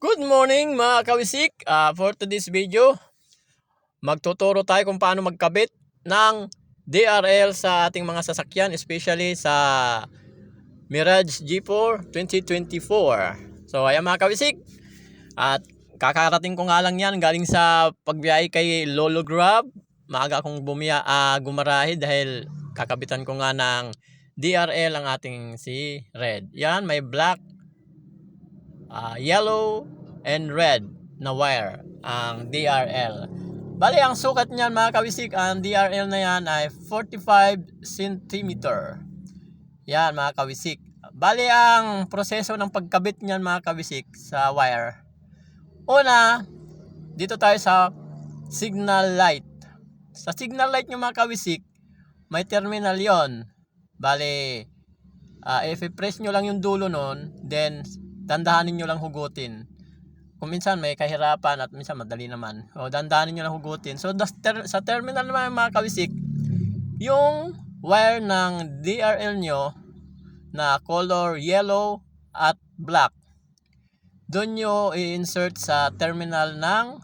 Good morning mga kawisik. For today's video, magtuturo tayo kung paano magkabit ng DRL sa ating mga sasakyan, especially sa Mirage G4 2024. So ayan mga kawisik, at kakarating ko nga lang yan galing sa pagbiyahe kay Lolo Grab. Maaga akong gumarahe dahil kakabitan ko nga ng DRL ang ating si Red. Yan, may black, yellow and red na wire ang DRL. Bali ang sukat niyan mga kawisik, ang DRL na yan ay 45 cm. Yan mga kawisik. Bali ang proseso ng pagkabit niyan mga kawisik sa wire. Una, dito tayo sa signal light. Sa signal light nyo mga kawisik, may terminal yon. Bali, if i-press nyo lang yung dulo nun, then dandahanin nyo lang hugutin. Kung minsan may kahirapan at minsan madali naman, o dandahanin nyo lang hugutin. So sa terminal naman mga kawisik, yung wire ng DRL nyo na color yellow at black, doon nyo i-insert sa terminal ng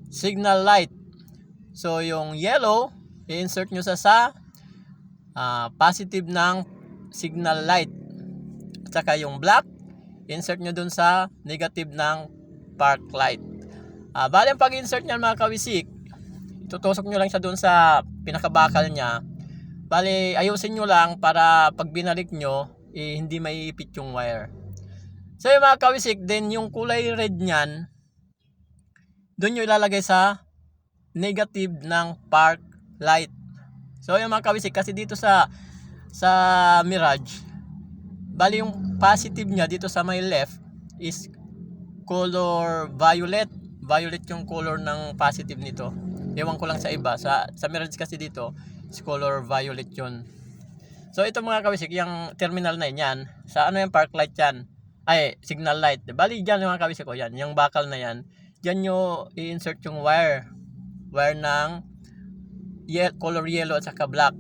signal light. So yung yellow, i-insert nyo sa positive ng signal light. At saka yung black, insert nyo dun sa negative ng park light. Bali ang pag-insert nyan mga kawisik, tutusok nyo lang siya dun sa pinakabakal nya. Bali ayusin nyo lang para pag binalik nyo, hindi maiipit yung wire. So yung mga kawisik, then yung kulay red nyan, dun nyo ilalagay sa negative ng park light. So yung mga kawisik, kasi dito sa Mirage, bali yung positive niya dito sa may left is color violet. Violet yung color ng positive nito. Ewan ko lang sa iba. Sa Mirage kasi dito is color violet yun. So ito mga kawisik, yung terminal na yan. Sa ano yung park light yan? Ay, signal light. Bali dyan yung mga kawisik ko yan. Yung bakal na yan. Dyan nyo i-insert yung wire. Wire ng color yellow at saka black.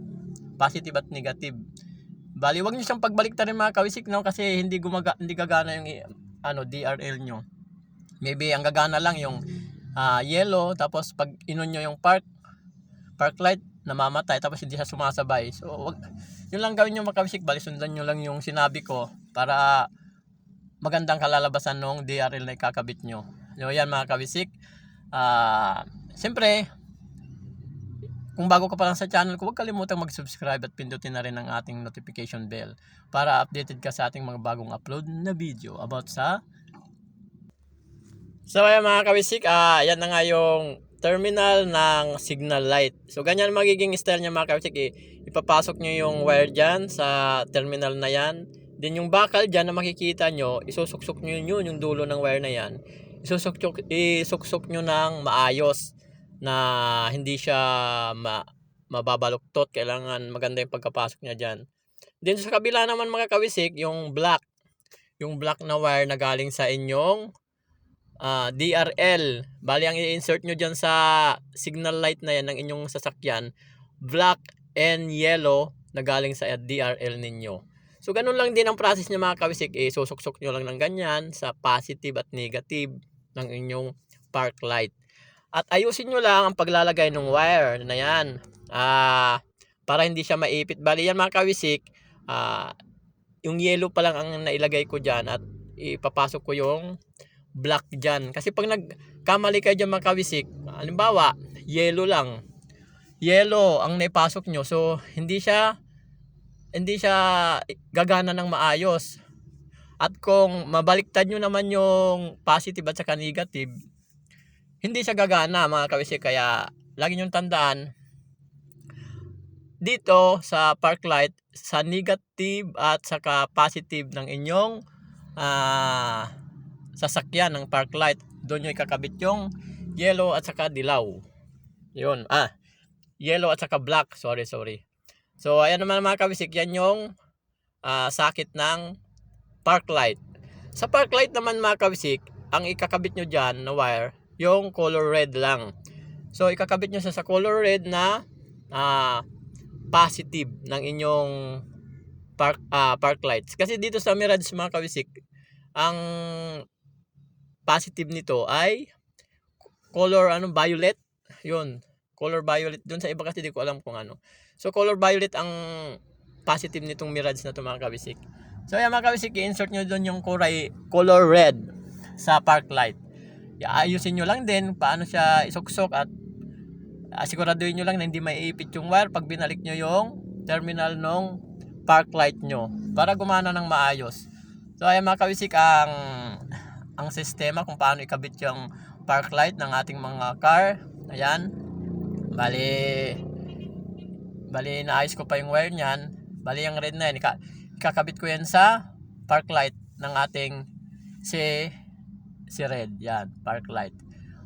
Positive at negative. Bali, wag niyo siyang pagbaliktarin mga kawisik, no, kasi hindi gagana yung DRL nyo. Maybe ang gagana lang yung yellow, tapos pag inon nyo yung park light, namamatay, tapos hindi siya sumasabay. So wag, yun lang gawin nyo mga kawisik. Bali, sundan nyo lang yung sinabi ko para magandang kalalabasan ng DRL na ikakabit nyo. So yan mga kawisik. Siyempre, kung bago ka pa lang sa channel ko, huwag kalimutang mag-subscribe at pindutin na rin ang ating notification bell para updated ka sa ating mga bagong upload na video about sa... So ayan mga kawisik, yan na nga yung terminal ng signal light. So ganyan magiging style niya mga kawisik. Ipapasok nyo yung wire dyan sa terminal na yan. Then yung bakal dyan na makikita nyo, isusuksok nyo yun, yung dulo ng wire na yan. Isuksok nyo ng maayos na hindi siya mababaluktot. Kailangan maganda yung pagkapasok niya dyan. Then sa kabila naman mga kawisik, yung black na wire na galing sa inyong DRL. Bali ang i-insert nyo dyan sa signal light na yan ng inyong sasakyan, black and yellow na galing sa DRL ninyo. So ganun lang din ang process niya mga kawisik. Susuksok nyo lang ng ganyan sa positive at negative ng inyong park light. At ayusin nyo lang ang paglalagay ng wire na yan, para hindi siya maipit. Bali yan mga kawisik, yung yellow pa lang ang nailagay ko dyan at ipapasok ko yung black dyan. Kasi pag nagkamali kayo dyan mga kawisik, halimbawa yellow lang, yellow ang naipasok nyo, so hindi siya gagana ng maayos. At kung mabaliktad nyo naman yung positive at saka negative, hindi siya gagana mga kawisik. Kaya lagi nyo tandaan, dito sa park light, sa negative at saka positive ng inyong sasakyan ng park light, doon nyo ikakabit yung yellow at saka dilaw. Yun, yellow at saka black, sorry. So ayan naman mga kawisik, yan yung sakit ng park light. Sa park light naman mga kawisik, ang ikakabit nyo dyan na wire, yung color red lang. So ikakabit nyo sa color red na positive ng inyong park lights. Kasi dito sa Mirage mga kawisik, ang positive nito ay color violet. Yun, color violet. Doon sa iba kasi di ko alam kung ano. So color violet ang positive nitong Mirage na to mga kabisik. So yan mga kabisik, i-insert nyo doon yung color red sa park light. Ayusin nyo lang din paano siya isuksok at siguraduhin nyo lang na hindi maiipit yung wire pag binalik nyo yung terminal ng park light nyo para gumana ng maayos. So ayan mga kabisik ang sistema kung paano ikabit yung park light ng ating mga car. Ayan. Bali naayos ko pa yung wire niyan. Bali yung red na yan, ikakabit ko yan sa park light ng ating si red. Yan, park light.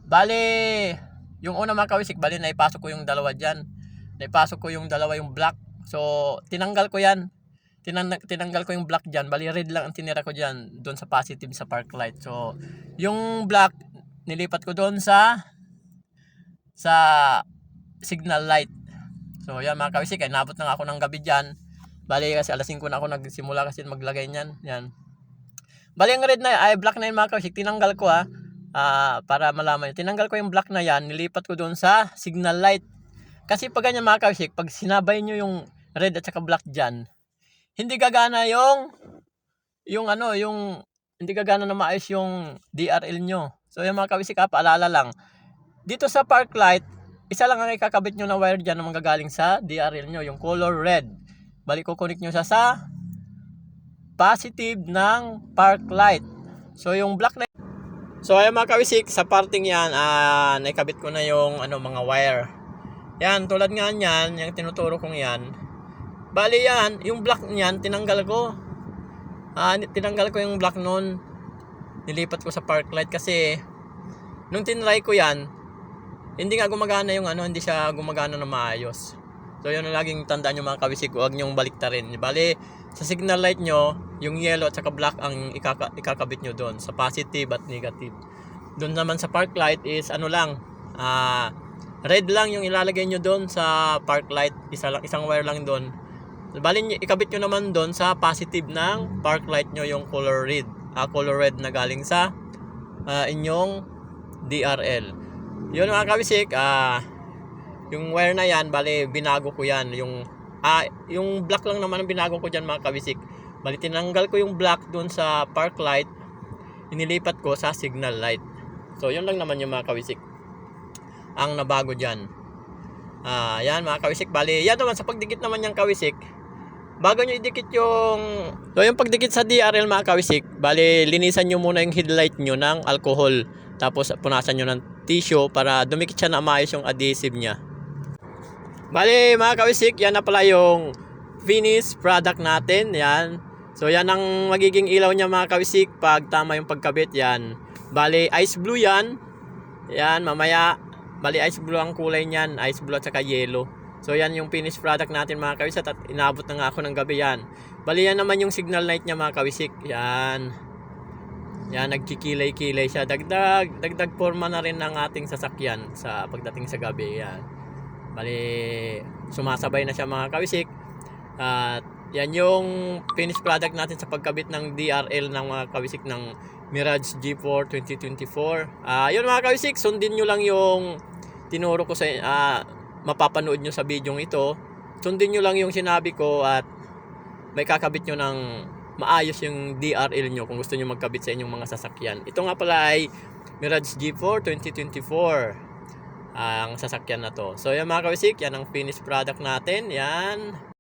Bali yung una mga kabisik, bali naipasok ko yung dalawa dyan. Naipasok ko yung dalawa yung black. So tinanggal ko yan. Tinanggal ko yung black dyan. Bali red lang ang tinira ko dyan doon sa positive sa park light. So yung black nilipat ko doon sa signal light. So yan mga kabisik, nabot na ako ng gabi dyan. Bali kasi alas 5 na ako nagsimula kasi maglagay niyan. Yan. Bali yung red na ay black na yung mga kabisik, tinanggal ko para malaman. Tinanggal ko yung black na yan, nilipat ko doon sa signal light. Kasi pag ganyan mga kabisik, pag sinabay nyo yung red at saka black dyan, hindi gagana yung hindi gagana na maayos yung DRL nyo. So yung mga kabisik, paalala lang. Dito sa park light, isa lang ang ikakabit nyo na wire dyan na manggagaling sa DRL nyo, yung color red. Balik ko connect nyo sa positive ng park light. So yung black na, so ayun mga kabisik, sa parting yan naikabit ko na yung mga wire. Yan, tulad nga yan, yung tinuturo kong yan. Bali yan, yung black niyan tinanggal ko. Tinanggal ko yung black nun. Nilipat ko sa park light kasi nung tinry ko yan, hindi nga gumagana yung hindi siya gumagana na maayos. So yun ang laging tandaan nyo mga kabisik, huwag nyong baliktarin. Bali, sa signal light nyo, yung yellow at saka black ang ikakabit nyo doon, sa positive at negative. Doon naman sa park light is red lang yung ilalagay nyo doon sa park light, isang wire lang doon. Bali, ikabit nyo naman doon sa positive ng park light nyo yung color red na galing sa inyong DRL. Yun mga kabisik, yung wire na yan, bali binago ko yan. Yung black lang naman ang binago ko dyan mga kabisik. Bali tinanggal ko yung black doon sa park light, inilipat ko sa signal light. So yun lang naman yung mga kabisik ang nabago dyan. Yan mga kabisik, bali yan naman sa pagdikit naman yung kabisik. Bago nyo idikit yung pagdikit sa DRL mga kabisik, bali linisan nyo muna yung headlight nyo ng alcohol. Tapos punasan nyo ng tissue para dumikit siya na maayos yung adhesive nya. Bali mga kabisik, yan na pala yung finished product natin. Yan. So yan ang magiging ilaw niya mga kabisik pag tama yung pagkabit. Yan. Bali ice blue yan. Yan mamaya. Bali ice blue ang kulay niyan. Ice blue at saka yellow. So yan yung finished product natin mga kabisik. At inabot na nga ako ng gabi yan. Bali yan naman yung signal light niya mga kabisik. Yan. Yan, nagkikilay-kilay siya. Dagdag forma na rin ng ating sasakyan sa pagdating sa gabi. Yan. Bali, sumasabay na siya mga kabisik. At yan yung finished product natin sa pagkabit ng DRL ng mga kabisik ng Mirage G4 2024. Yun mga kabisik, sundin nyo lang yung tinuro ko sa mapapanood nyo sa video ito. Sundin nyo lang yung sinabi ko at may kakabit nyo ng maayos yung DRL nyo kung gusto nyo magkabit sa inyong mga sasakyan. Ito nga pala ay Mirage G4 2024 ang sasakyan na to. So yan mga kabisik, yan ang finished product natin. Yan.